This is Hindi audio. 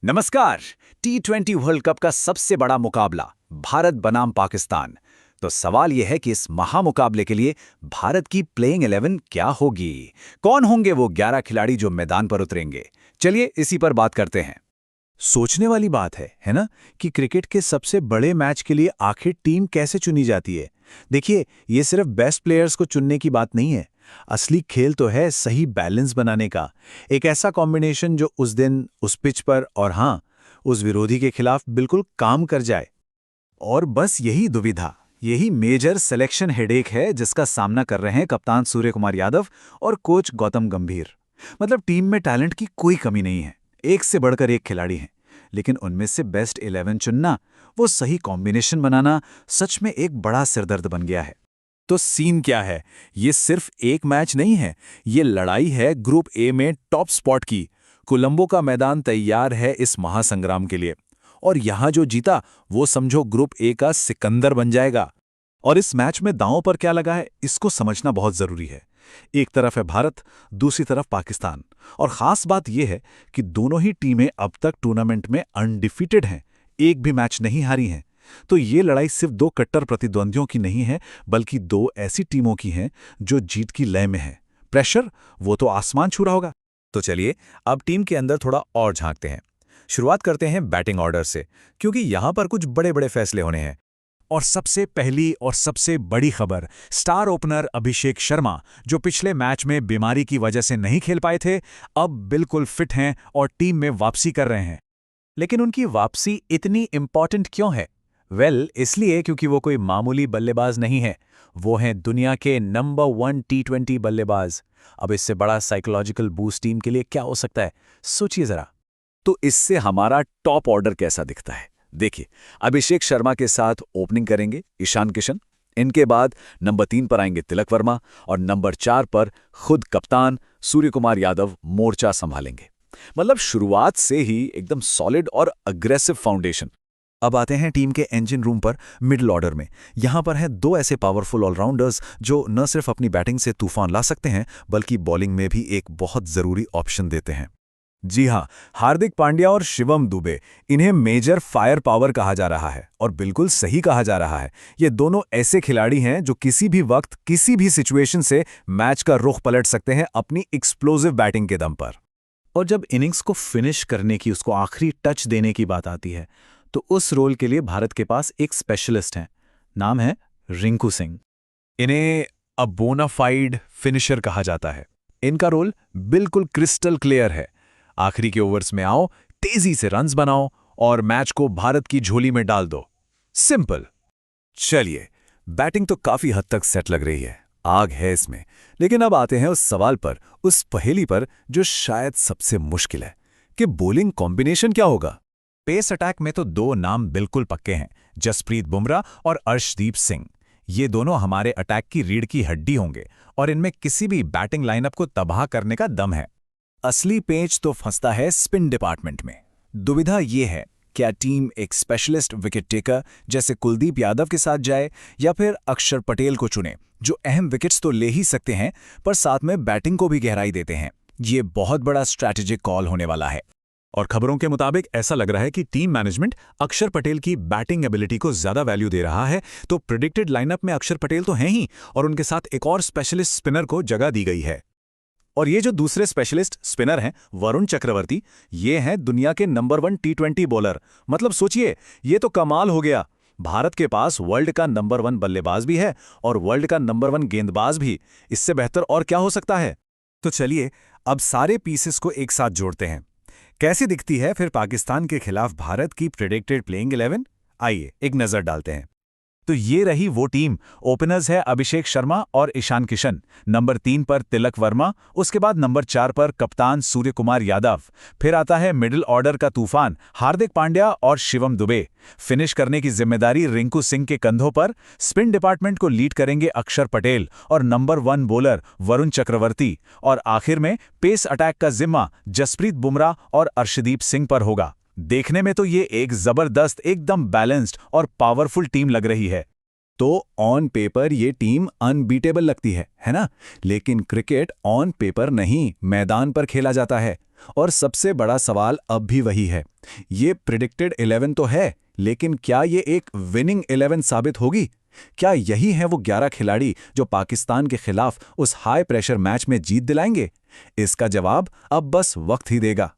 नमस्कार। T20 वर्ल्ड कप का सबसे बड़ा मुकाबला भारत बनाम पाकिस्तान। तो सवाल यह है कि इस महामुकाबले के लिए भारत की प्लेइंग 11 क्या होगी। कौन होंगे वो 11 खिलाड़ी जो मैदान पर उतरेंगे। चलिए इसी पर बात करते हैं। सोचने वाली बात है ना, कि क्रिकेट के सबसे बड़े मैच के लिए आखिर टीम कैसे चुनी जाती है। देखिए, ये सिर्फ बेस्ट प्लेयर्स को चुनने की बात नहीं है। असली खेल तो है सही बैलेंस बनाने का। एक ऐसा कॉम्बिनेशन जो उस दिन, उस पिच पर और हाँ, उस विरोधी के खिलाफ बिल्कुल काम कर जाए। और बस यही दुविधा, यही मेजर सिलेक्शन हेडेक है जिसका सामना कर रहे हैं कप्तान सूर्य कुमार यादव और कोच गौतम गंभीर। मतलब टीम में टैलेंट की कोई कमी नहीं है, एक से बढ़कर एक खिलाड़ी हैं, लेकिन उनमें से बेस्ट 11 चुनना, वो सही कॉम्बिनेशन बनाना सच में एक बड़ा सिरदर्द बन गया है। तो सीन क्या है? ये सिर्फ एक मैच नहीं है, ये लड़ाई है ग्रुप ए में टॉप स्पॉट की। कोलंबो का मैदान तैयार है इस महासंग्राम के लिए, और यहां जो जीता वो समझो ग्रुप ए का सिकंदर बन जाएगा। और इस मैच में दांव पर क्या लगा है, इसको समझना बहुत जरूरी है। एक तरफ है भारत, दूसरी तरफ पाकिस्तान। और खास बात यह है कि दोनों ही टीमें अब तक टूर्नामेंट में अनडिफीटेड हैं, एक भी मैच नहीं हारी हैं। तो ये लड़ाई सिर्फ दो कट्टर प्रतिद्वंदियों की नहीं है, बल्कि दो ऐसी टीमों की है जो जीत की लय में है। प्रेशर वो तो आसमान छू रहा होगा। तो चलिए अब टीम के अंदर थोड़ा और झांकते हैं। शुरुआत करते हैं बैटिंग ऑर्डर से, क्योंकि यहां पर कुछ बड़े बड़े फैसले होने हैं। और सबसे पहली और सबसे बड़ी खबर, स्टार ओपनर अभिषेक शर्मा, जो पिछले मैच में बीमारी की वजह से नहीं खेल पाए थे, अब बिल्कुल फिट हैं और टीम में वापसी कर रहे हैं। लेकिन उनकी वापसी इतनी इंपॉर्टेंट क्यों है? इसलिए क्योंकि वो कोई मामूली बल्लेबाज नहीं है। वो हैं दुनिया के नंबर 1 T20 बल्लेबाज। अब इससे बड़ा साइकोलॉजिकल बूस्ट टीम के लिए क्या हो सकता है, सोचिए जरा। तो इससे हमारा टॉप ऑर्डर कैसा दिखता है, देखिए। अभिषेक शर्मा के साथ ओपनिंग करेंगे ईशान किशन। इनके बाद नंबर 3 पर आएंगे तिलक वर्मा, और नंबर 4 पर खुद कप्तान सूर्य कुमार यादव मोर्चा संभालेंगे। मतलब शुरुआत से ही एकदम सॉलिड और अग्रेसिव फाउंडेशन। अब आते हैं टीम के इंजन रूम पर, मिडिल ऑर्डर में। यहां पर हैं दो ऐसे पावरफुल ऑलराउंडर्स जो न सिर्फ अपनी बैटिंग से तूफान ला सकते हैं, बल्कि बॉलिंग में भी एक बहुत जरूरी ऑप्शन देते हैं। जी हां, हार्दिक पांड्या और शिवम दुबे। इन्हें मेजर फायर पावर कहा जा रहा है, और बिल्कुल सही कहा जा रहा है। ये दोनों ऐसे खिलाड़ी हैं जो किसी भी वक्त, किसी भी सिचुएशन से मैच का रुख पलट सकते हैं अपनी एक्सप्लोसिव बैटिंग के दम पर। और जब इनिंग्स को फिनिश करने की, उसको आखिरी टच देने की बात आती है, तो उस रोल के लिए भारत के पास एक स्पेशलिस्ट हैं। नाम है रिंकू सिंह। इन्हें अ बोनाफाइड फिनिशर कहा जाता है। इनका रोल बिल्कुल क्रिस्टल क्लियर है। आखिरी के ओवर्स में आओ, तेजी से रन्स बनाओ और मैच को भारत की झोली में डाल दो। सिंपल। चलिए, बैटिंग तो काफी हद तक सेट लग रही है, आग है इसमें। लेकिन अब आते हैं उस सवाल पर, उस पहेली पर जो शायद सबसे मुश्किल है, कि बॉलिंग कॉम्बिनेशन क्या होगा। पेस अटैक में तो दो नाम बिल्कुल पक्के हैं, जसप्रीत बुमराह और अर्शदीप सिंह। ये दोनों हमारे अटैक की रीढ़ की हड्डी होंगे, और इनमें किसी भी बैटिंग लाइनअप को तबाह करने का दम है। असली पेंच तो फंसता है स्पिन डिपार्टमेंट में। दुविधा ये है, क्या टीम एक स्पेशलिस्ट विकेट टेकर जैसे कुलदीप यादव के साथ जाए, या फिर अक्षर पटेल को चुने, जो अहम विकेट्स तो ले ही सकते हैं पर साथ में बैटिंग को भी गहराई देते हैं। ये बहुत बड़ा स्ट्रैटेजिक कॉल होने वाला है। और खबरों के मुताबिक ऐसा लग रहा है कि टीम मैनेजमेंट अक्षर पटेल की बैटिंग एबिलिटी को ज्यादा वैल्यू दे रहा है। तो प्रेडिक्टेड लाइनअप में अक्षर पटेल तो हैं ही, और उनके साथ एक और स्पेशलिस्ट स्पिनर को जगह दी गई है। और ये जो दूसरे स्पेशलिस्ट स्पिनर हैं, वरुण चक्रवर्ती, ये हैं दुनिया के नंबर 1 T20 बॉलर। मतलब सोचिए, ये तो कमाल हो गया। भारत के पास वर्ल्ड का नंबर 1 बल्लेबाज भी है और वर्ल्ड का नंबर 1 गेंदबाज भी। इससे बेहतर और क्या हो सकता है। तो चलिए, अब सारे पीसेस को एक साथ जोड़ते हैं। कैसी दिखती है फिर पाकिस्तान के खिलाफ भारत की प्रेडिक्टेड प्लेइंग 11? आइए एक नजर डालते हैं। तो ये रही वो टीम। ओपनर्स है अभिषेक शर्मा और ईशान किशन। नंबर 3 पर तिलक वर्मा, उसके बाद नंबर 4 पर कप्तान सूर्य कुमार यादव। फिर आता है मिडिल ऑर्डर का तूफान, हार्दिक पांड्या और शिवम दुबे। फिनिश करने की जिम्मेदारी रिंकू सिंह के कंधों पर। स्पिन डिपार्टमेंट को लीड करेंगे अक्षर पटेल और नंबर 1 बॉलर वरुण चक्रवर्ती। और आखिर में पेस अटैक का जिम्मा जसप्रीत बुमराह और अर्शदीप सिंह पर होगा। देखने में तो ये एक जबरदस्त, एकदम बैलेंस्ड और पावरफुल टीम लग रही है। तो ऑन पेपर ये टीम अनबीटेबल लगती है ना? लेकिन क्रिकेट ऑन पेपर नहीं, मैदान पर खेला जाता है। और सबसे बड़ा सवाल अब भी वही है, ये प्रिडिक्टेड 11 तो है, लेकिन क्या ये एक विनिंग 11 साबित होगी? क्या यही है वो 11 खिलाड़ी जो पाकिस्तान के खिलाफ उस हाई प्रेशर मैच में जीत दिलाएंगे? इसका जवाब अब बस वक्त ही देगा।